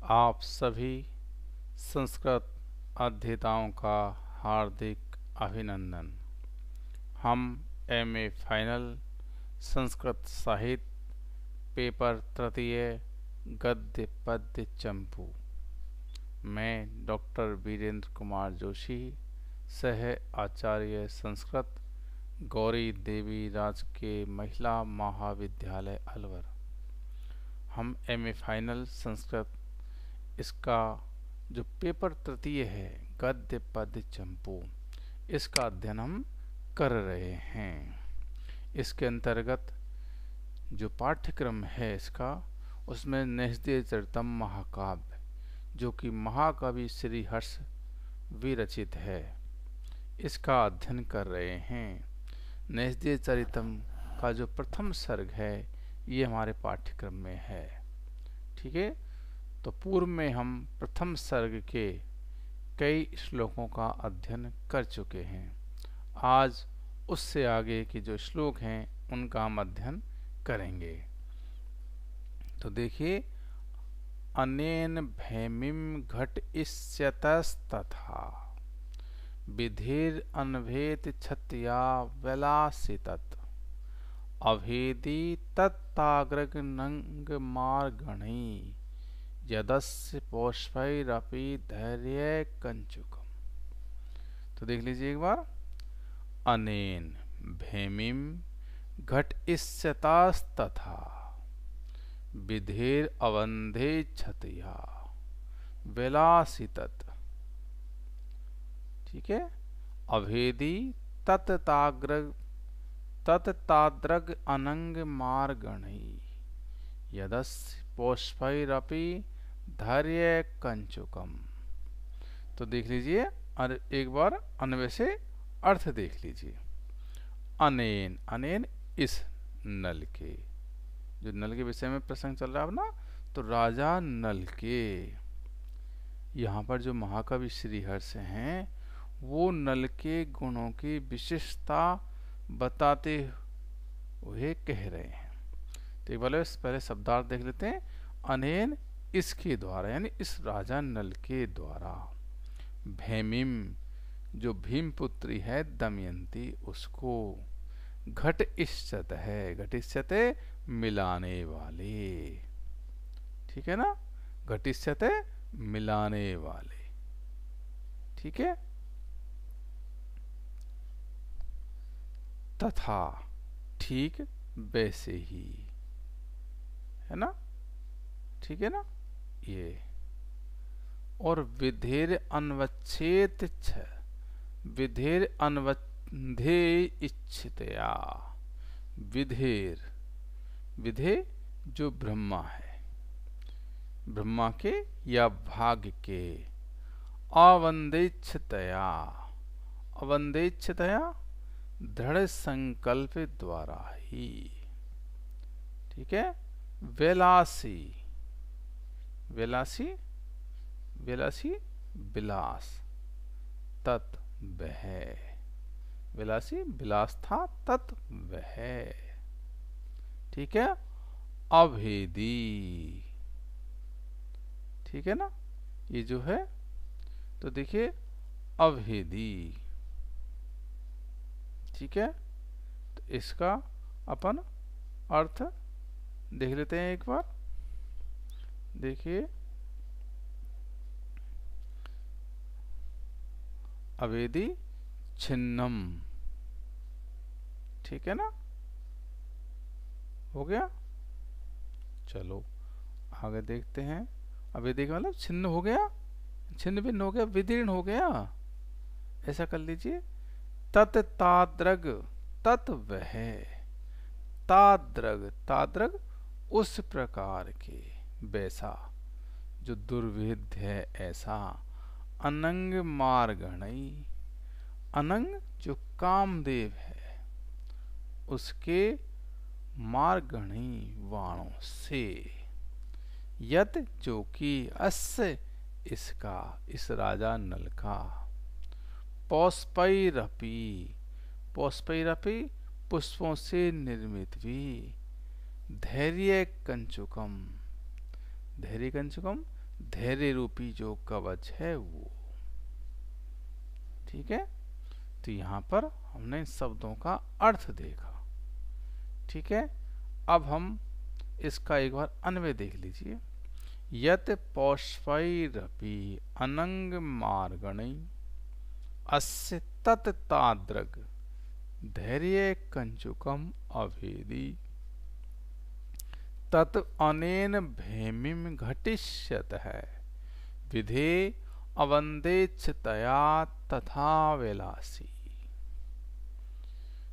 आप सभी संस्कृत अध्येताओं का हार्दिक अभिनंदन। हम एमए फाइनल संस्कृत साहित्य पेपर तृतीय गद्य पद्य चंपू, मैं डॉक्टर वीरेंद्र कुमार जोशी, सह आचार्य संस्कृत, गौरी देवी राजकीय महिला महाविद्यालय अलवर। हम एमए फाइनल संस्कृत इसका जो पेपर तृतीय है गद्य पद्य चंपू, इसका अध्ययन हम कर रहे हैं। इसके अंतर्गत जो पाठ्यक्रम है इसका, उसमें नैषधीय चरितम महाकाव्य, जो कि महाकवि श्री हर्ष विरचित है, इसका अध्ययन कर रहे हैं। नैषधीय चरितम का जो प्रथम सर्ग है ये हमारे पाठ्यक्रम में है। ठीक है, तो पूर्व में हम प्रथम सर्ग के कई श्लोकों का अध्ययन कर चुके हैं। आज उससे आगे के जो श्लोक हैं उनका हम अध्ययन करेंगे। तो देखिए, अनेन भैमिम घट इष्यतस्तथा विधिर अनभेद क्षत्या विलासितत् अभेदी तत्ताग्रग नंग मार्गणी यदस्य पोष्पैरपि धैर्य कंचुकम। तो देख लीजिए एक बार, अनेन भैमिम घट इष्यतास्तथा विधेर अवंधे क्षतया विलासितत्। ठीक है, अभेदी तत्ताद्रग अनंग मार्गणी यदस्य पोष्पैरपि धैर्य कंचुकम। तो देख लीजिए, और एक बार अन्वय से अर्थ देख लीजिए। अनेन, अनेन इस नल के, जो नल के विषय में प्रसंग चल रहा है ना, तो राजा नल के, यहाँ पर जो महाकवि श्रीहर्ष हैं वो नल के गुणों की विशिष्टता बताते हुए कह रहे हैं। तो एक बार पहले शब्दार्थ देख लेते हैं। अनेन इसके द्वारा, यानी इस राजा नल के द्वारा, भैमिम जो भीम पुत्री है दमयंती, उसको, घट इष्यत है, घट इष्यत मिलाने वाले, ठीक है ना, घट इष्यत मिलाने वाले। ठीक है, तथा ठीक वैसे ही, है ना, ठीक है ना ये। और विधेर अन्वच्छेद छ, विधेर अन्वधे इच्छितया, विधेर, विधे जो ब्रह्मा है, ब्रह्मा के या भाग के, अवंदेच्छतया, अवंदेच्छतया दृढ़ संकल्प द्वारा ही। ठीक है, विलासी, विलासी, विलासी विलास, तत् वह, विलासी विलास था, तत् वह। ठीक है, अभेदी, ठीक है ना, ये जो है, तो देखिए अभेदी। ठीक है, तो इसका अपन अर्थ देख लेते हैं एक बार। देखिए, अभेदी छिन्नम, ठीक है ना, हो गया। चलो आगे देखते हैं। अभेदी का मतलब छिन्न हो गया, छिन्न भिन्न हो गया, विदीर्ण हो गया, ऐसा कर लीजिए। तत् ताद्रग, तत् वह, ताद्रग, ताद्रग उस प्रकार के, वैसा जो दुर्विध है ऐसा, अनंग मार्गणई, अनंग जो कामदेव है उसके मार्गणी वाणों से, यत जो कि अस्य इसका, इस राजा नल का, पौष्पैरपि, पौष्पैरपि पुष्पों से निर्मित भी, धैर्य कंचुकम, धैर्य कंचुकम धैर्य रूपी जो कवच है वो। ठीक है, तो यहाँ पर हमने इन शब्दों का अर्थ देखा। ठीक है, अब हम इसका एक बार अन्वय देख लीजिए। यत पौष्पैरपि अनंग मार्गणै अस्य तत् तादृग धैर्य कंचुकम अभेदी तत् अनेन भैमिम घटिष्यत है विधे अवंदेच्छतया तथा विलासी।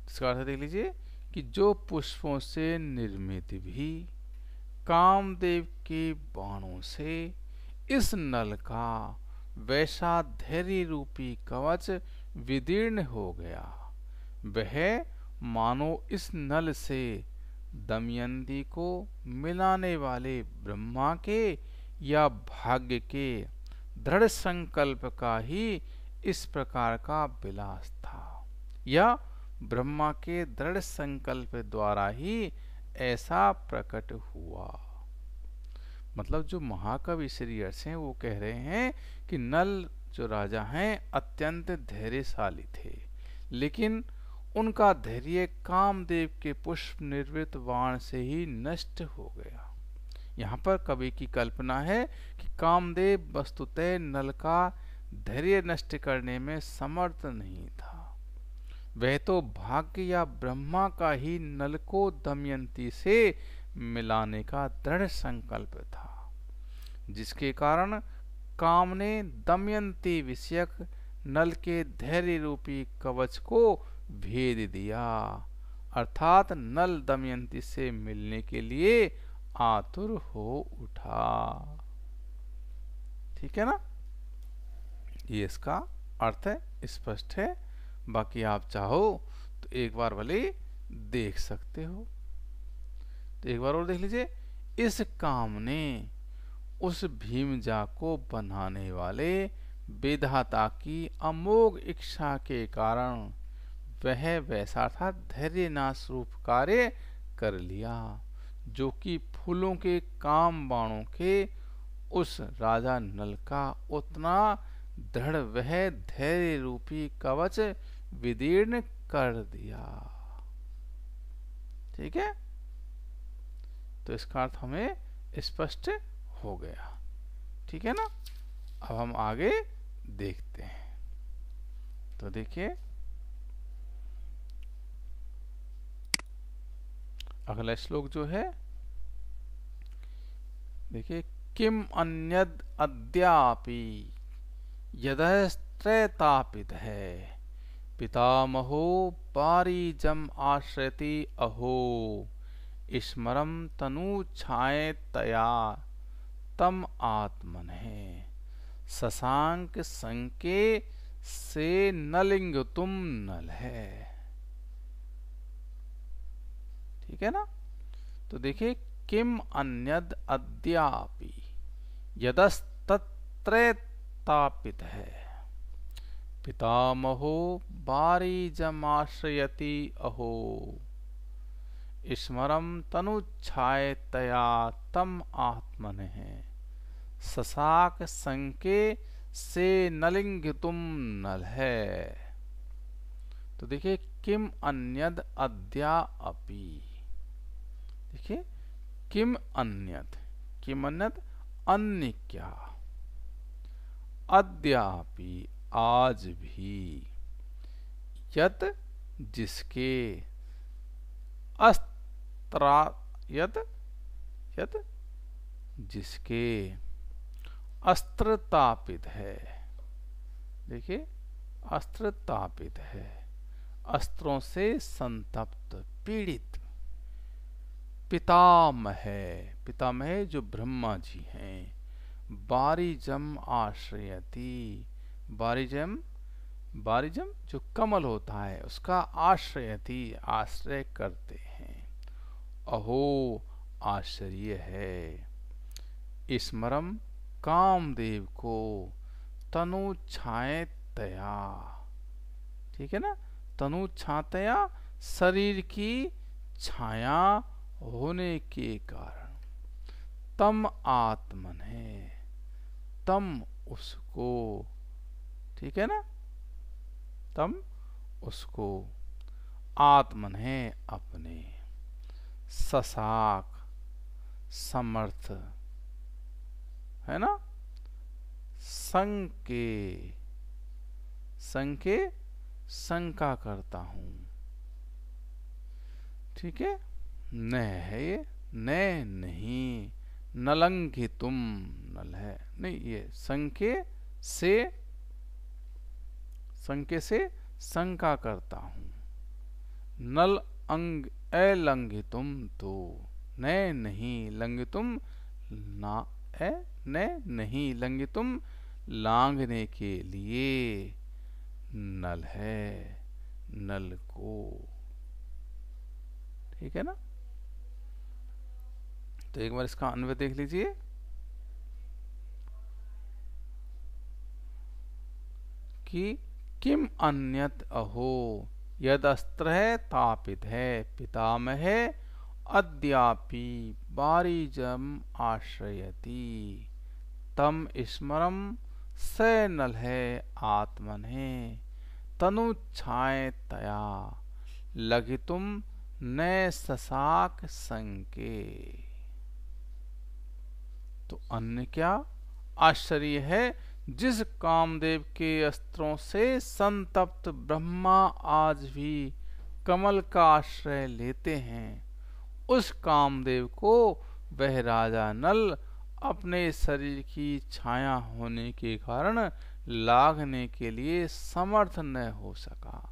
इसका अर्थ देख लीजिए कि जो पुष्पों से निर्मित भी कामदेव के बाणों से इस नल का वैसा धैर्य रूपी कवच विदीर्ण हो गया, वह मानो इस नल से दमयंती को मिलाने वाले ब्रह्मा के या भाग्य के दृढ़ संकल्प का ही इस प्रकार का विलास था, या ब्रह्मा के दृढ़ संकल्प द्वारा ही ऐसा प्रकट हुआ। मतलब जो महाकवि श्री अर्ष हैं वो कह रहे हैं कि नल जो राजा हैं अत्यंत धैर्यशाली थे, लेकिन उनका धैर्य कामदेव के पुष्प निर्वृत बाण से ही नष्ट हो गया। यहाँ पर कवि की कल्पना है कि कामदेव वस्तुतः नल का धैर्य नष्ट करने में समर्थ नहीं था, वह तो भाग्य या ब्रह्मा का ही नल को दमयंती से मिलाने का दृढ़ संकल्प था, जिसके कारण काम ने दमयंती विषयक नल के धैर्य रूपी कवच को भेद दिया, अर्थात नल दमयंती से मिलने के लिए आतुर हो उठा। ठीक है ना, ये इसका अर्थ है, स्पष्ट है। बाकी आप चाहो तो एक बार भले देख सकते हो। तो एक बार और देख लीजिए। इस काम ने उस भीमजा को बनाने वाले विधाता की अमोघ इच्छा के कारण वह वैसा था धैर्य नाश रूप कार्य कर लिया, जो कि फूलों के काम बाणों के उस राजा नल का उतना दृढ़ वह धैर्य रूपी कवच विदीर्ण कर दिया। ठीक है, तो इसका अर्थ हमें स्पष्ट हो गया। ठीक है ना, अब हम आगे देखते हैं। तो देखिए अगला श्लोक जो है, देखिए किम अन्यद अद्यापि यदस्त्रैतापित है पितामहो पारिजम आश्रयति अहो स्मरम तनु छाए तया तम आत्मन है शशांक संके से नलिंग तुम नल है। ठीक है ना, तो देखिए किम अन्यद अद्यापि यदस्तत्रैतापित है पितामहो बारीजमाश्रयति अहो स्मरम तनुच्छाय तया तम आत्मन है शशाक संके से नलिंग तुम नल है। तो देखिए किम अन्यद अद्यापि, देखिए किम अन्यद, किम अन्यद अन्य क्या, अद्यापि आज भी, यत जिसके, अस्त्रा यत यत जिसके अस्त्र तापित है। देखिए अस्त्र तापित है, अस्त्रों से संतप्त पीड़ित। पितामह है, पितामह जो ब्रह्मा जी हैं। बारिजम आश्रयति, बारिजम, बारिजम जो कमल होता है उसका आश्रयति आश्रय करते हैं। अहो आश्चर्य है। स्मरम कामदेव को तनु छाए तया, ठीक है ना, तनु छातया शरीर की छाया होने के कारण तम आत्मन है तम उसको, ठीक है ना, तम उसको, आत्मन है अपने, ससाक समर्थ, है ना, संके, संके शंका करता हूं, ठीक है, न है ये, न नहीं, नलंघितुम, नल है नहीं, ये संके से, संके से शंका करता हूं, नल अंग अलंघितुम तो, न नहीं, लंघितुम ना, न नहीं, लंघितुम लांघने के लिए, नल है, नल को, ठीक है ना। तो एक बार इसका अन्वय देख लीजिए कि किम अन्यत अहो यदस्त्र है तापित है पितामह अद्यापि बारीजम आश्रयति तम स्मरम स नल है आत्मन है तनु छाए तया लघितुम न ससाक संके। तो अन्य क्या आश्चर्य है, जिस कामदेव के अस्त्रों से संतप्त ब्रह्मा आज भी कमल का आश्रय लेते हैं, उस कामदेव को वह राजा नल अपने शरीर की छाया होने के कारण लाघने के लिए समर्थ न हो सका,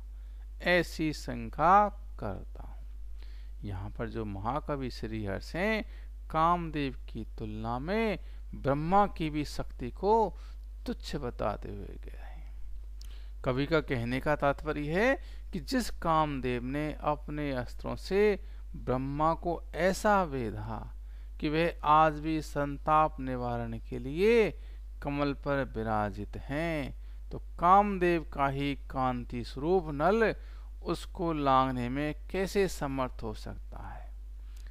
ऐसी शंका करता हूं। यहाँ पर जो महाकवि श्रीहर्ष हैं, कामदेव की तुलना में ब्रह्मा की भी शक्ति को तुच्छ बताते हुए गए हैं। कवि का कहने का तात्पर्य है कि जिस कामदेव ने अपने अस्त्रों से ब्रह्मा को ऐसा वेधा कि वह आज भी संताप निवारण के लिए कमल पर विराजित हैं, तो कामदेव का ही कांति स्वरूप नल उसको लांघने में कैसे समर्थ हो सकता है।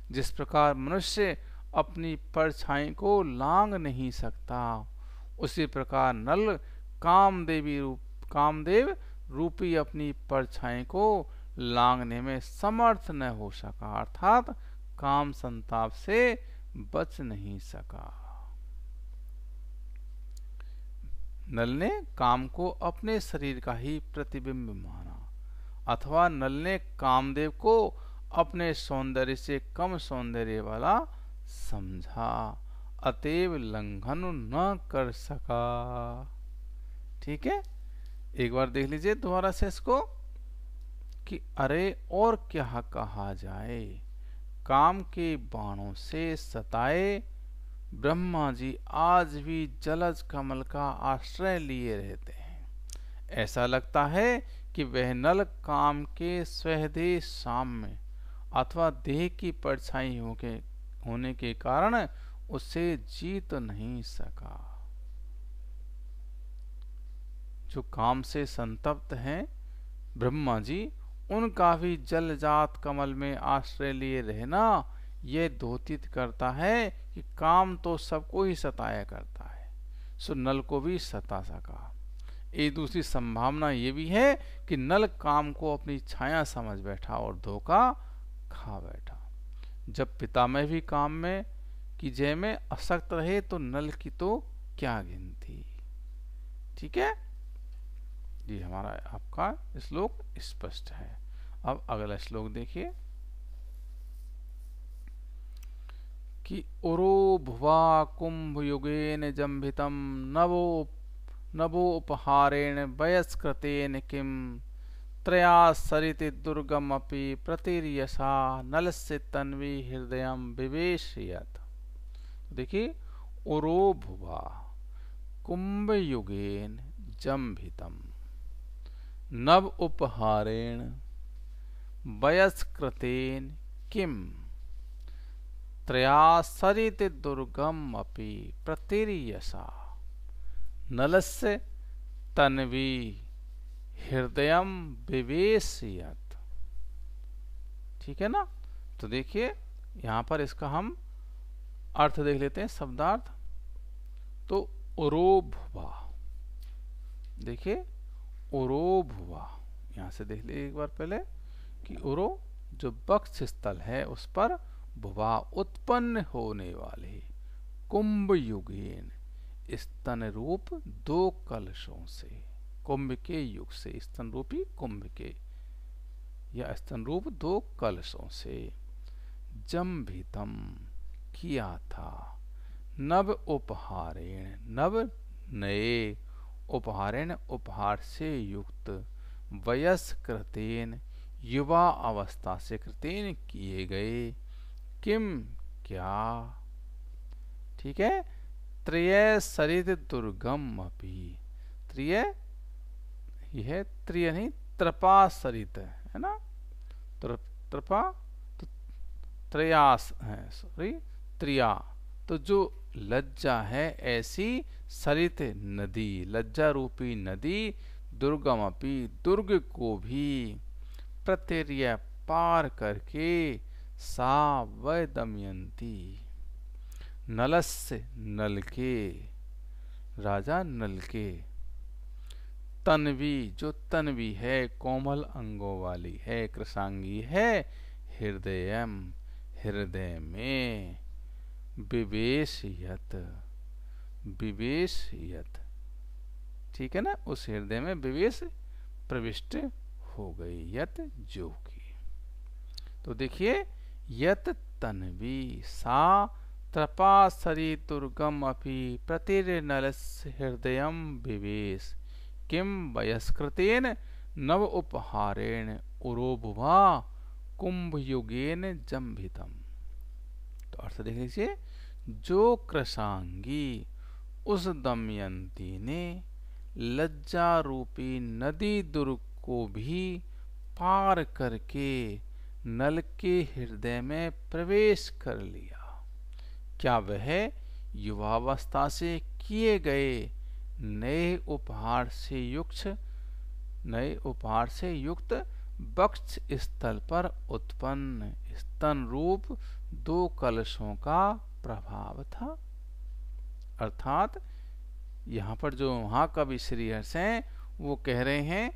जिस प्रकार मनुष्य अपनी परछाई को लांघ नहीं सकता, उसी प्रकार नल कामदेव रूपी अपनी परछाई को लांघने में समर्थ न हो सका, अर्थात काम संताप से बच नहीं सका। नल ने काम को अपने शरीर का ही प्रतिबिंब माना, अथवा नल ने कामदेव को अपने सौंदर्य से कम सौंदर्य वाला समझा, अतएव लंघन न कर सका। ठीक है, एक बार देख लीजिए दोबारा से इसको कि अरे और क्या कहा जाए, काम के बाणों से सताए ब्रह्मा जी आज भी जलज कमल का आश्रय लिए रहते हैं। ऐसा लगता है कि वह नल काम के स्वदेह साम्य अथवा देह की परछाई होने के कारण उसे जीत नहीं सका। जो काम से संतप्त हैं ब्रह्मा जी, उनका भी जलजात कमल में आश्रय लिए रहना यह द्योतित करता है कि काम तो सबको ही सताया करता है, सो नल को भी सता सका। एक दूसरी संभावना ये भी है कि नल काम को अपनी छाया समझ बैठा और धोखा खा बैठा। जब पितामह भी काम में की जय में असक्त रहे तो नल की तो क्या गिनती। ठीक है, ये हमारा आपका श्लोक स्पष्ट है। अब अगला श्लोक देखिए कि उरो भुवा कुंभ युगेन जंभितम नवोपहारेण वयस्कृतेन किम त्रया सरिति दुर्गम अपि प्रतिर्यसा नलस्य तन्वी हृदयम विवेशयत। देखिए, उरो भुवा कुंभ युगेन जंभितम नव उपहारेण वयस्कृतेन किम त्रयासरित दुर्गम अपि प्रतिर्यसा नलस्य तन्वी हृदयम विवेशयत। ठीक है ना। तो देखिए यहाँ पर इसका हम अर्थ देख लेते हैं, शब्दार्थ। तो उरोभुवा, देखिए उरोभुवा, यहां से देख लीजिए एक बार पहले कि उरो जो वक्ष स्थल है उस पर, भुवा उत्पन्न होने वाले, कुंभ युगेन स्तन रूप दो कलशों से, कुंभ के युग से, स्तन रूपी कुंभ के या स्तन रूप दो कलशों से, जम्भितम किया था, नव उपहारेण, नव नए, उपहारेण उपहार से युक्त, वयस्कृतेन युवा अवस्था से कृतेन किए गए, किम क्या, ठीक है, त्रय सरित दुर्गम अपि, त्रय यह त्रय नहीं त्रपा सरित है ना, त्रपा तो त्रयास है, सॉरी त्रिया, तो जो लज्जा है ऐसी सरित नदी, लज्जा रूपी नदी, दुर्गम अपि दुर्ग को भी, प्रत्यर्य पार करके, सा वै दमयंती, नलस्य नल के, राजा नल के, तन्वी जो तन्वी है, कोमल अंगों वाली है, कृशांगी है, हृदयम हृदय में, विवेशयत, विवेशयत, ठीक है ना, उस हृदय में विवेश प्रविष्ट हो गई, यत जो की, तो देखिए यत तन्वी सा त्रपासरी दुर्गम अपि प्रतिर्नलस्य हृदयम विवेश, किम वयस्कृतेन नव उपहारेण उरोभुवा कुंभ युगेन जम्भितम, तो अर्थ देख लीजिए, जो कृशांगी उस दमयंती ने लज्जा रूपी नदी दुर्ग को भी पार करके नल के हृदय में प्रवेश कर लिया, क्या वह युवावस्था से किए गए नए उपहार से युक्त वक्ष स्थल पर उत्पन्न स्तन रूप दो कलशों का प्रभाव था। अर्थात यहाँ पर जो महाकवि श्रीहर्ष हैं वो कह रहे हैं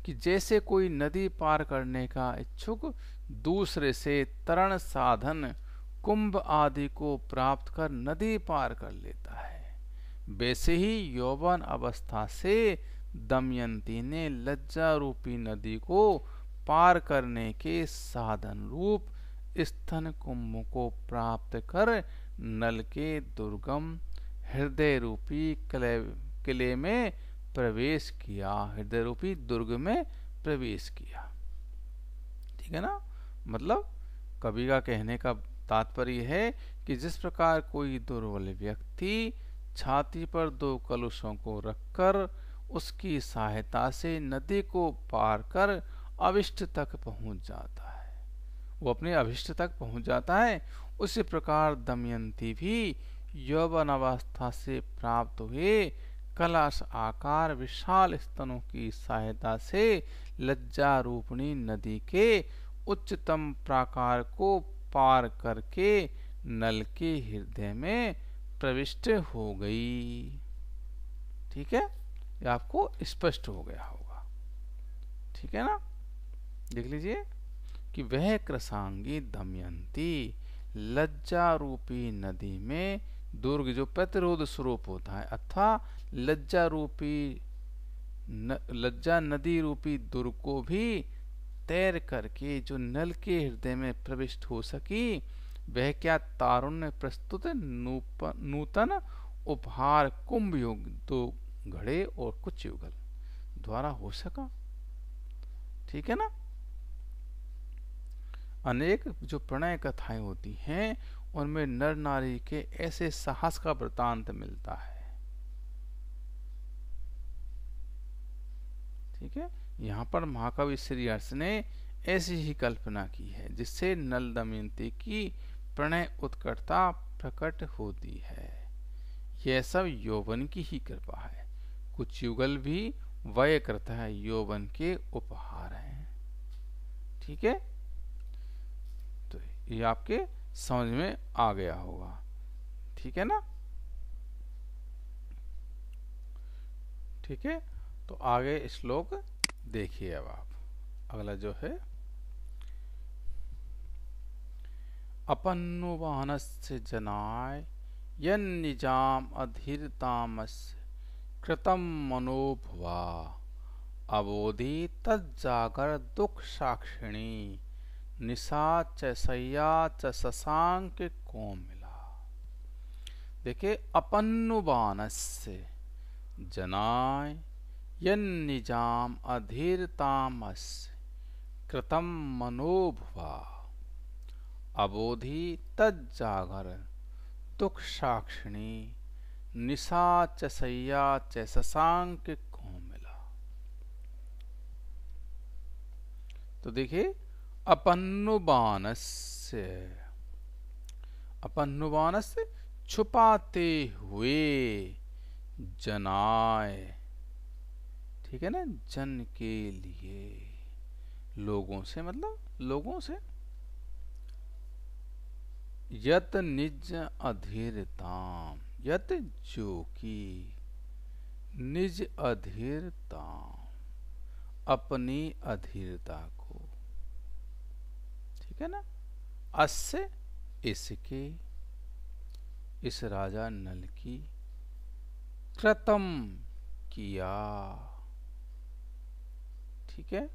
कि जैसे कोई नदी पार करने का इच्छुक दूसरे से तरण साधन कुंभ आदि को प्राप्त कर नदी पार कर लेता है, वैसे ही यौवन अवस्था से दमयंती ने लज्जा रूपी नदी को पार करने के साधन रूप स्तन कुंभ को प्राप्त कर नल के दुर्गम हृदय रूपी किले में प्रवेश किया, हृदय रूपी दुर्ग में प्रवेश किया, ठीक है ना। मतलब कवि का कहने का तात्पर्य है कि जिस प्रकार कोई दुर्बल व्यक्ति छाती पर दो कलशों को रखकर उसकी सहायता से नदी को पार कर अभिष्ट तक पहुंच जाता है, वो अपने अभिष्ट तक पहुंच जाता है, उसी प्रकार दमयंती भी यौवन अवस्था से प्राप्त हुए कलश आकार विशाल स्तनों की सहायता से लज्जा रूपणी नदी के उच्चतम प्राकार को पार करके नल के हृदय में प्रविष्ट हो गई, ठीक है, ये आपको स्पष्ट हो गया होगा, ठीक है ना। देख लीजिए कि वह कृशांगी दमयंती लज्जा रूपी नदी में दुर्ग जो प्रतिरोध स्वरूप होता है अथवा लज्जा नदी रूपी दुर्ग को भी तैर करके जो नल के हृदय में प्रविष्ट हो सकी, वह क्या तारुण्य प्रस्तुत नूतन उपहार कुंभ युग दो घड़े और कुछ युगल द्वारा हो सका, ठीक है ना। अनेक जो प्रणय कथाएं होती हैं उनमें नर नारी के ऐसे साहस का वृतांत मिलता है, ठीक है। यहाँ पर महाकवि श्रीहर्ष ने ऐसी ही कल्पना की है जिससे नल दमयंती की प्रणय उत्कटता प्रकट होती है। यह सब यौवन की ही कृपा है, कुछ युगल भी वय करता है यौवन के उपहार हैं, ठीक है। तो ये आपके समझ में आ गया होगा, ठीक है ना। ठीक है, तो आगे श्लोक देखिए। अब आप अगला जो है, अपन्नुवानस्य जनाय यन्निजाम अधीरतामस्य कृतं मनोभुवा अबोधि तज्जागर दुख साक्षिणी निशा च सय्या च शशांक कोमला। देखिए, अपन्नुवानस्य जनाय यन्निजाम अधीरतामस्य कृतं मनोभुवा अबोधि तज्जागर दुख साक्षिणी निशा च सय्या च शशांक कोमला। तो देखिए, अपन्नुवानस्य, अपन्नुवानस्य छुपाते हुए, जनाय, ठीक है ना, जन के लिए, लोगों से, मतलब लोगों से, यत निज अधीरताम, यत जो की, निज अधीरताम, अपनी अधीरता को, ठीक है ना, अस्य इसके, इस राजा नल की, कृतम किया, ठीक है,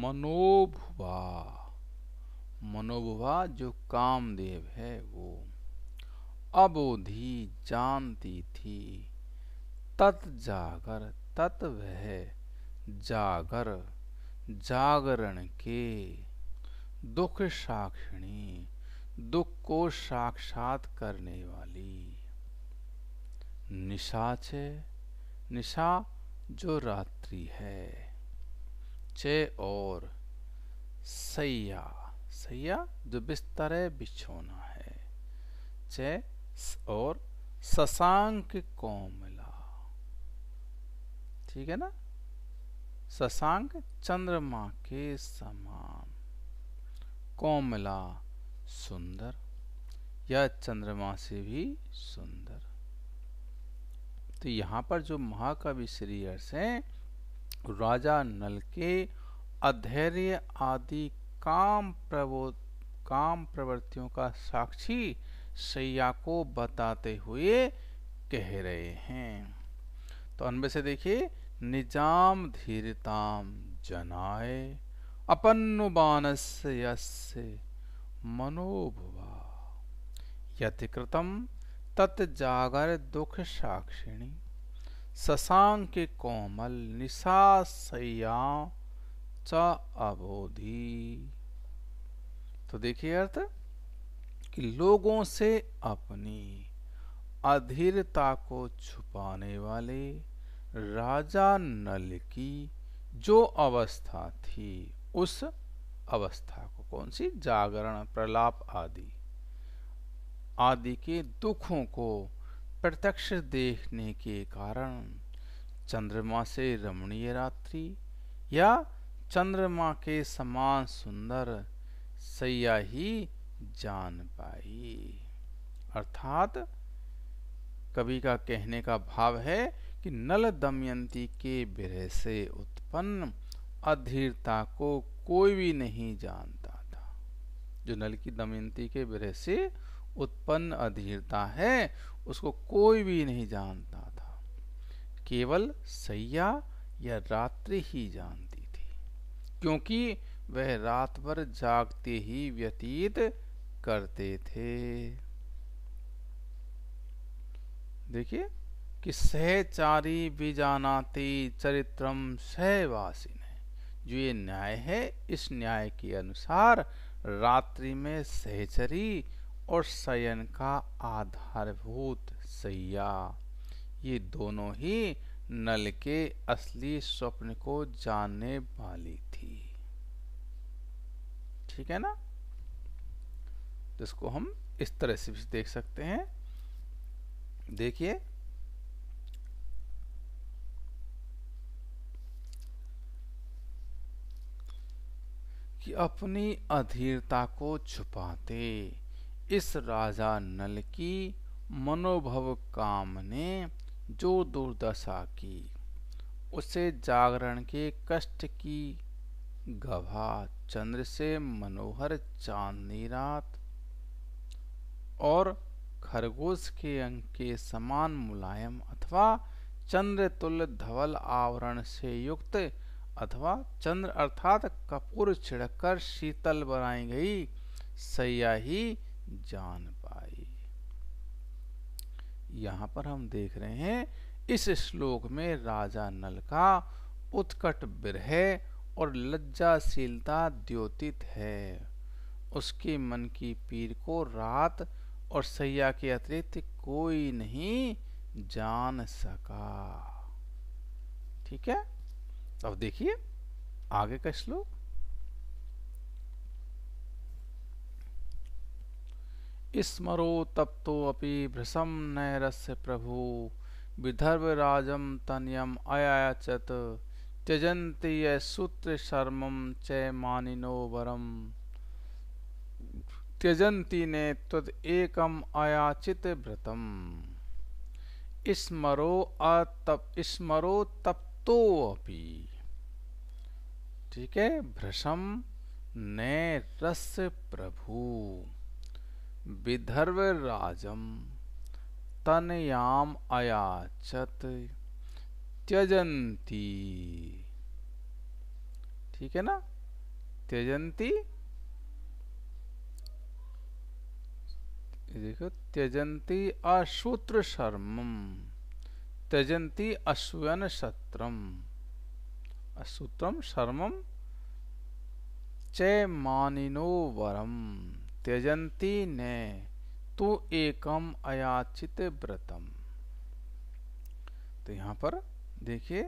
मनोभुवा, मनोभुवा जो कामदेव है वो, अबोधि जानती थी, तत् जागर, तत् वह, जागर जागरण के, दुख साक्षिणी दुख को साक्षात करने वाली, निशाचे, निशा जो रात्रि है, चे और, सैया, सैया जो बिस्तर है, बिछोना है, चे और, शशांक कोमला, ठीक है ना, शशांक चंद्रमा के समान, कोमला सुंदर, या चंद्रमा से भी सुंदर। तो यहाँ पर जो महाकवि श्रीहर्ष हैं, राजा नल के अधैर्य आदि काम प्रवृत्तियों का साक्षी सैया को बताते हुए कह रहे हैं। तो अनबे से देखिए, निजाम धीरताम जनाए अपन्नुबानस्य यस्य मनोभुवा यतिकृतम तत् जागर दुख साक्षिणी शशांक कोमल निशा सय्या च अबोधि। तो देखिए अर्थ कि लोगों से अपनी अधीरता को छुपाने वाले राजा नल की जो अवस्था थी, उस अवस्था को, कौन सी, जागरण, प्रलाप आदि के दुखों को प्रत्यक्ष देखने के कारण चंद्रमा से रमणीय रात्रि या चंद्रमा के समान सुंदर सैया ही जान पाई। अर्थात कवि का कहने का भाव है कि नल दमयंती के विरह से उत्पन्न अधीरता को कोई भी नहीं जानता था। जो नल की दमयंती के विरह से उत्पन्न अधीरता है, उसको कोई भी नहीं जानता था, केवल सैया या रात्रि ही जानती थी, क्योंकि वह रात भर जागते ही व्यतीत करते थे। देखिए कि सहचारी बीजानाति चरित्रम सहवासिन, जो ये न्याय है, इस न्याय के अनुसार रात्रि में सहचरी और शयन का आधारभूत सैया, ये दोनों ही नल के असली स्वप्न को जानने वाली थी। ठीक है ना, तो इसको हम इस तरह से भी देख सकते हैं। देखिए कि अपनी अधीरता को छुपाते इस राजा नल की मनोभव काम ने जो दुर्दशा की, उसे जागरण के कष्ट की गभा, चंद्र से मनोहर चांदनी रात, और खरगोश के अंक के समान मुलायम अथवा चंद्र तुल्य धवल आवरण से युक्त, अथवा चंद्र अर्थात कपूर छिड़कर शीतल बनाई गई सैया ही जान पाई। यहाँ पर हम देख रहे हैं इस श्लोक में राजा नल का उत्कट विरह और लज्जाशीलता द्योतित है। उसके मन की पीर को रात और सैया के अतिरिक्त कोई नहीं जान सका। ठीक है, अब देखिए आगे का श्लोक। स्मरो तप्तो अपि भृशं नैरस्य प्रभु, विदर्भ राजम तनयम अयाचत, त्यजन्ति ये सूत्र शर्मम च मानिनो वरम, त्यजन्ति ने त्वद एकम अयाचित व्रतम। स्मरो तप्तो अपि, ठीक है, भृशम नैरस्य प्रभु, विदर्भ राजम तनयाम अयाचत, त्यजंती, ठीक है ना, त्यजंती, देखो, त्यजंती अशूत्र शर्मम, त्यजंती अश्वन शत्रम, असूत्रम शर्मम च मानिनो वरम, त्यजंती ने तु एकम अयाचित व्रतम। तो यहाँ पर देखिए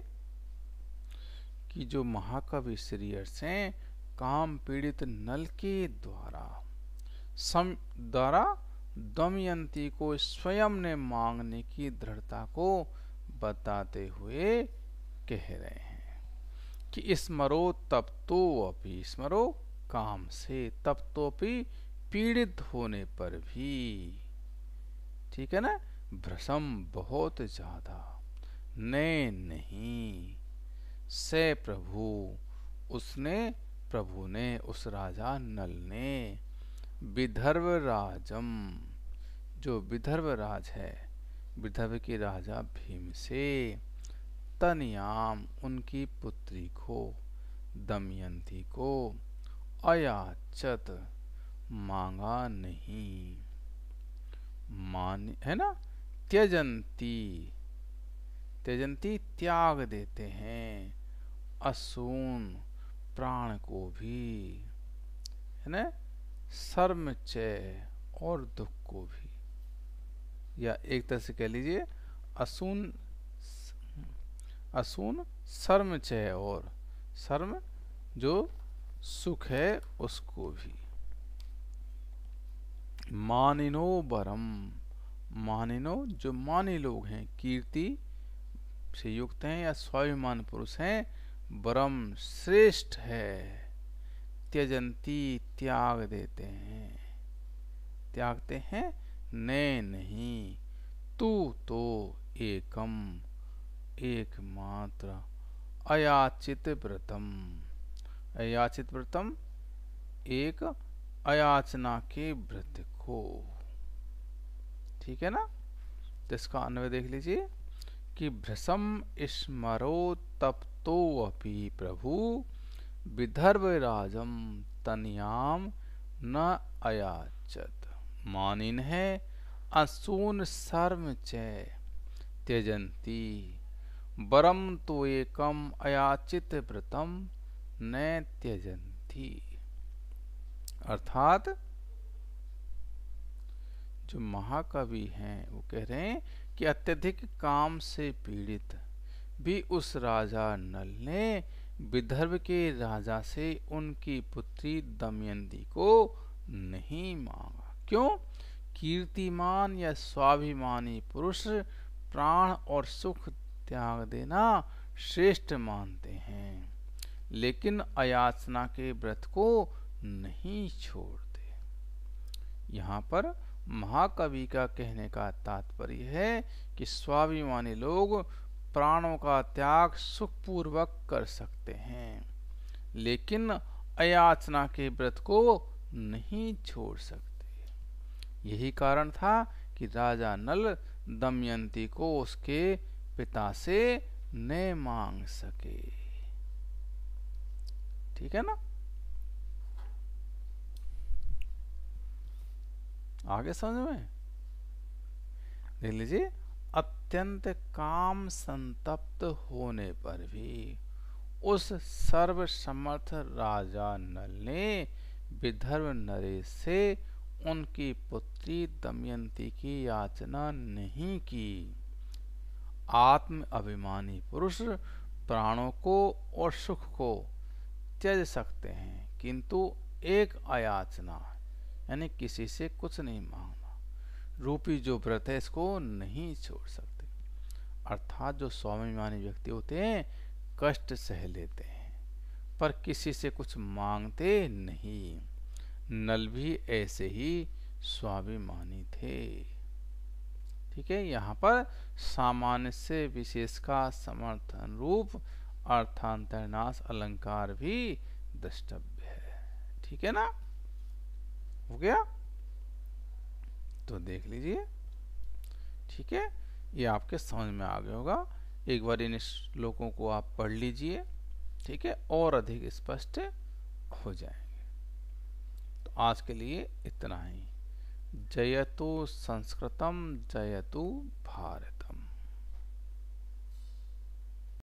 कि जो महाकवि श्रीयर्ष हैं, काम पीड़ित नल के द्वारा दमयंती को स्वयं ने मांगने की दृढ़ता को बताते हुए कह रहे हैं कि स्मरो तप्तो अपि, स्मरो काम से, तप्तोपि पीड़ित होने पर भी, ठीक है ना, भ्रसम बहुत ज्यादा, ने नहीं, से प्रभु उसने, प्रभु ने, उस राजा नल ने, विदर्भ राजम जो विदर्भ राज है, विदर्भ के राजा भीम से, तनयाम उनकी पुत्री को, दमयंती को, अयाचत मांगा नहीं, मान है ना, त्यजंती, त्यजंती त्याग देते हैं, असून प्राण को भी, है ना, शर्म चय और दुख को भी, या एक तरह से कह लीजिए असून, असून शर्म चय, और शर्म जो सुख है उसको भी, मानिनो बरम, मानिनो जो मानी लोग हैं, कीर्ति से युक्त हैं या स्वाभिमान पुरुष हैं, बरम श्रेष्ठ है, त्यजंती त्याग देते हैं, त्यागते हैं, ने नहीं, तू तो एकम एकमात्र, अयाचित व्रतम, अयाचित व्रतम एक अयाचना के व्रत को, ठीक है ना। तो इसका अन्वय देख लीजिए कि भ्रसम स्मरो तप्तो अपि प्रभु, विदर्भ राजम तनयाम न अयाचत, मानिन है असून शर्म चय, त्यजंती बरम तो एकम अयाचित व्रतम न त्यजंती। अर्थात जो महाकवि हैं वो कह रहे हैं कि अत्यधिक काम से पीड़ित भी उस राजा नल ने विदर्भ के राजा से उनकी पुत्री दमयंती को नहीं मांगा। क्यों? कीर्तिमान या स्वाभिमानी पुरुष प्राण और सुख त्याग देना श्रेष्ठ मानते हैं, लेकिन अयाचना के व्रत को नहीं छोड़ते। यहाँ पर महाकवि का कहने का तात्पर्य है कि स्वाभिमानी लोग प्राणों का त्याग सुखपूर्वक कर सकते हैं, लेकिन अयाचना के व्रत को नहीं छोड़ सकते। यही कारण था कि राजा नल दमयंती को उसके पिता से न मांग सके। ठीक है ना। आगे समझ में देख लीजिए। अत्यंत काम संतप्त होने पर भी उस सर्वसमर्थ राजा नल ने विदर्भ नरेश से उनकी पुत्री दमयंती की याचना नहीं की। आत्म अभिमानी पुरुष प्राणों को और सुख को त्यज सकते हैं, किंतु एक अयाचना यानी किसी से कुछ नहीं मांगना रूपी जो व्रत है इसको नहीं छोड़ सकते। अर्थात जो स्वाभिमानी व्यक्ति होते हैं कष्ट सह लेते हैं पर किसी से कुछ मांगते नहीं। नल भी ऐसे ही स्वाभिमानी थे। ठीक है। यहाँ पर सामान्य से विशेष का समर्थन रूप अर्थांतरनाश अलंकार भी द्रष्टव्य है। ठीक है ना। हो गया। तो देख लीजिए। ठीक है। ये आपके समझ में आ गया होगा। एक बार इन श्लोकों को आप पढ़ लीजिए। ठीक है। और अधिक स्पष्ट हो जाएंगे। तो आज के लिए इतना ही। जयतु संस्कृतम जयतु भारत।